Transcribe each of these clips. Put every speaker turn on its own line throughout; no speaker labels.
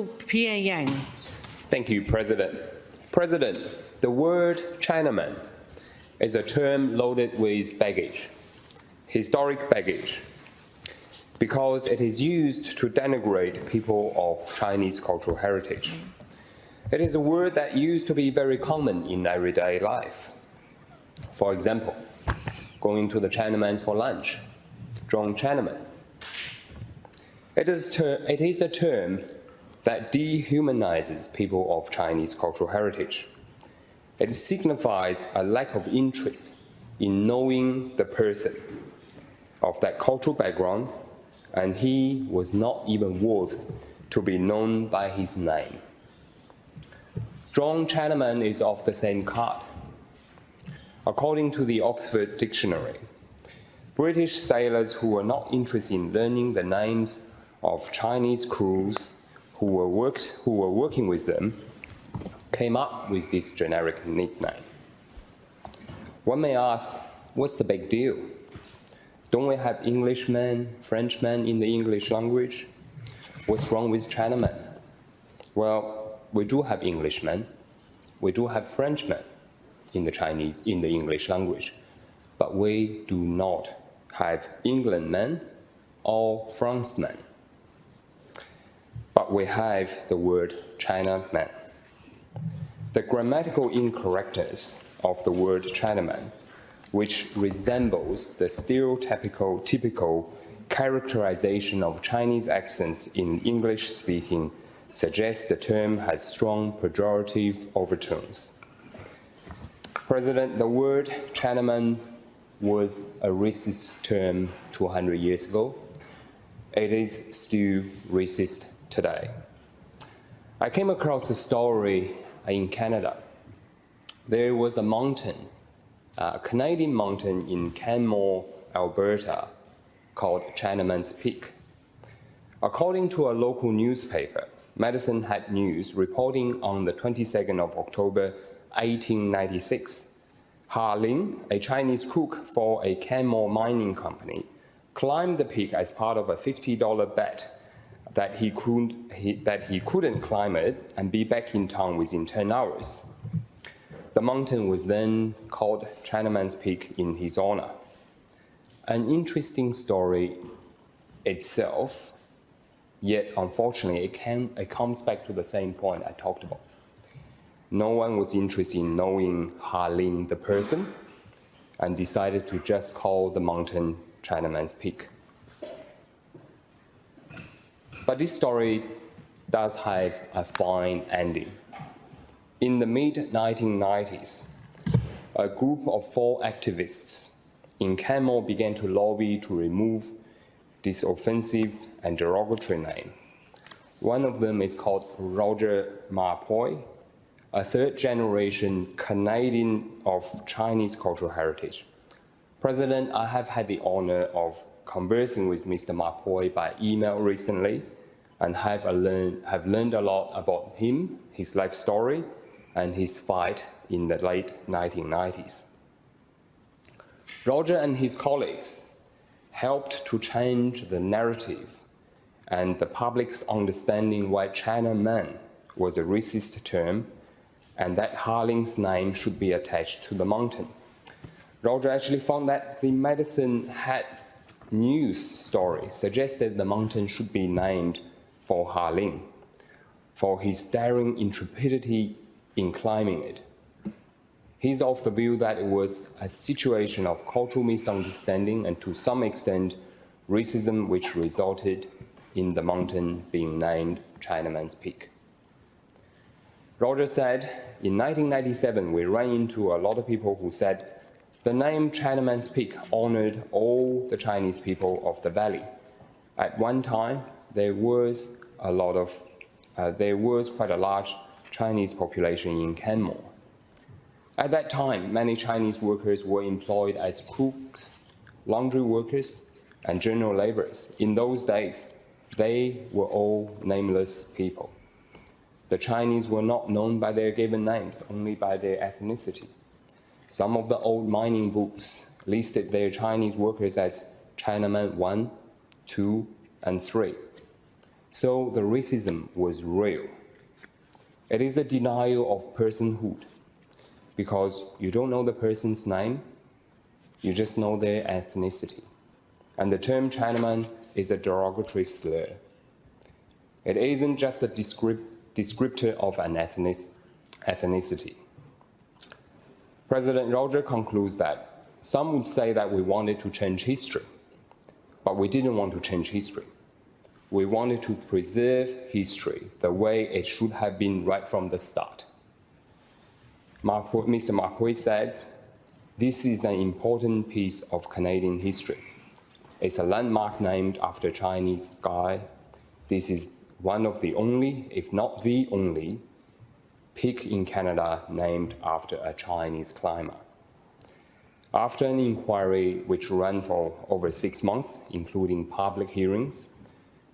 Pierre.
Thank you, President. President, the word Chinaman is a term loaded with baggage, historic baggage, because it is used to denigrate people of Chinese cultural heritage. It is a word that used to be very common in everyday life. For example, going to the Chinaman's for lunch, Zhong Chinaman. It is a term that dehumanizes people of Chinese cultural heritage. It signifies a lack of interest in knowing the person of that cultural background, and he was not even worth to be known by his name. Zhong Chinaman is of the same cut. According to the Oxford Dictionary, British sailors who were not interested in learning the names of Chinese crews who were working with them came up with this generic nickname. One may ask, what's the big deal? Don't we have Englishmen, Frenchmen in the English language? What's wrong with Chinaman? Well, we do have Englishmen, we do have Frenchmen in the English language, but we do not have Englandmen or Francemen. But we have the word Chinaman. The grammatical incorrectness of the word Chinaman, which resembles the stereotypical characterization of Chinese accents in English speaking, suggests the term has strong pejorative overtones. President, the word Chinaman was a racist term 200 years ago. It is still racist today. I came across a story in Canada. There was a mountain, a Canadian mountain in Canmore, Alberta, called Chinaman's Peak. According to a local newspaper, Medicine Hat News, reporting on the 22nd of October, 1896, Ling, a Chinese cook for a Canmore mining company, climbed the peak as part of a $50 bet that he couldn't climb it and be back in town within 10 hours. The mountain was then called Chinaman's Peak in his honor. An interesting story itself, yet unfortunately it comes back to the same point I talked about. No one was interested in knowing Ling, the person, and decided to just call the mountain Chinaman's Peak. But this story does have a fine ending. In the mid-1990s, a group of 4 activists in Canmore began to lobby to remove this offensive and derogatory name. One of them is called Roger Marpoy, a 3rd-generation Canadian of Chinese cultural heritage. President, I have had the honor of conversing with Mr. Marpoy by email recently, and have learned a lot about him, his life story, and his fight in the late 1990s. Roger and his colleagues helped to change the narrative and the public's understanding why Chinaman was a racist term and that Ling's name should be attached to the mountain. Roger actually found that the Medicine Hat News story suggested the mountain should be named for Ling, for his daring intrepidity in climbing it. He's of the view that it was a situation of cultural misunderstanding and to some extent racism which resulted in the mountain being named Chinaman's Peak. Roger said, in 1997, we ran into a lot of people who said the name Chinaman's Peak honored all the Chinese people of the valley. At one time, there was quite a large Chinese population in Canmore. At that time, many Chinese workers were employed as cooks, laundry workers, and general laborers. In those days, they were all nameless people. The Chinese were not known by their given names, only by their ethnicity. Some of the old mining books listed their Chinese workers as Chinaman 1, 2, and 3. So the racism was real. It is the denial of personhood, because you don't know the person's name, you just know their ethnicity. And the term Chinaman is a derogatory slur. It isn't just a descriptor of an ethnicity. President Roger concludes that some would say that we wanted to change history, but we didn't want to change history. We wanted to preserve history the way it should have been right from the start. Mr. Marquis says, this is an important piece of Canadian history. It's a landmark named after a Chinese guy. This is one of the only, if not the only, peak in Canada named after a Chinese climber. After an inquiry which ran for over 6 months, including public hearings,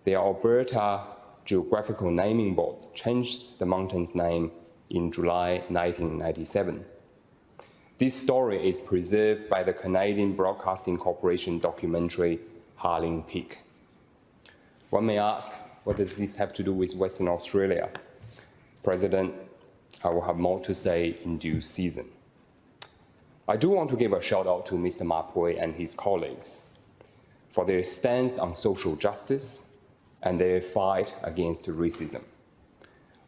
the Alberta Geographical Naming Board changed the mountain's name in July 1997. This story is preserved by the Canadian Broadcasting Corporation documentary Harling Peak. One may ask, what does this have to do with Western Australia? President, I will have more to say in due season. I do want to give a shout out to Mr. Marquis and his colleagues for their stance on social justice and their fight against racism.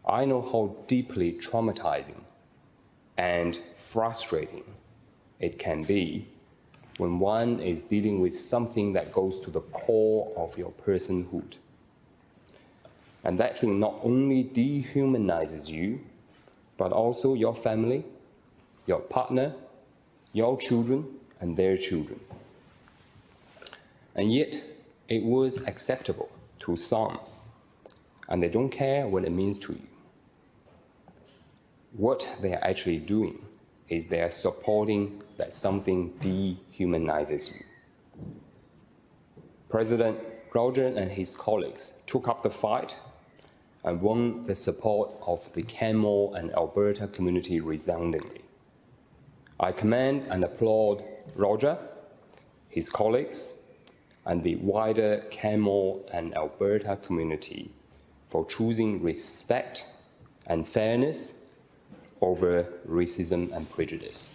I know how deeply traumatizing and frustrating it can be when one is dealing with something that goes to the core of your personhood. And that thing not only dehumanizes you, but also your family, your partner, your children, and their children. And yet, it was acceptable to some, and they don't care what it means to you. What they are actually doing is they are supporting that something dehumanizes you. President Roger and his colleagues took up the fight and won the support of the Canmore and Alberta community resoundingly. I commend and applaud Roger, his colleagues, and the wider Canmore and Alberta community for choosing respect and fairness over racism and prejudice.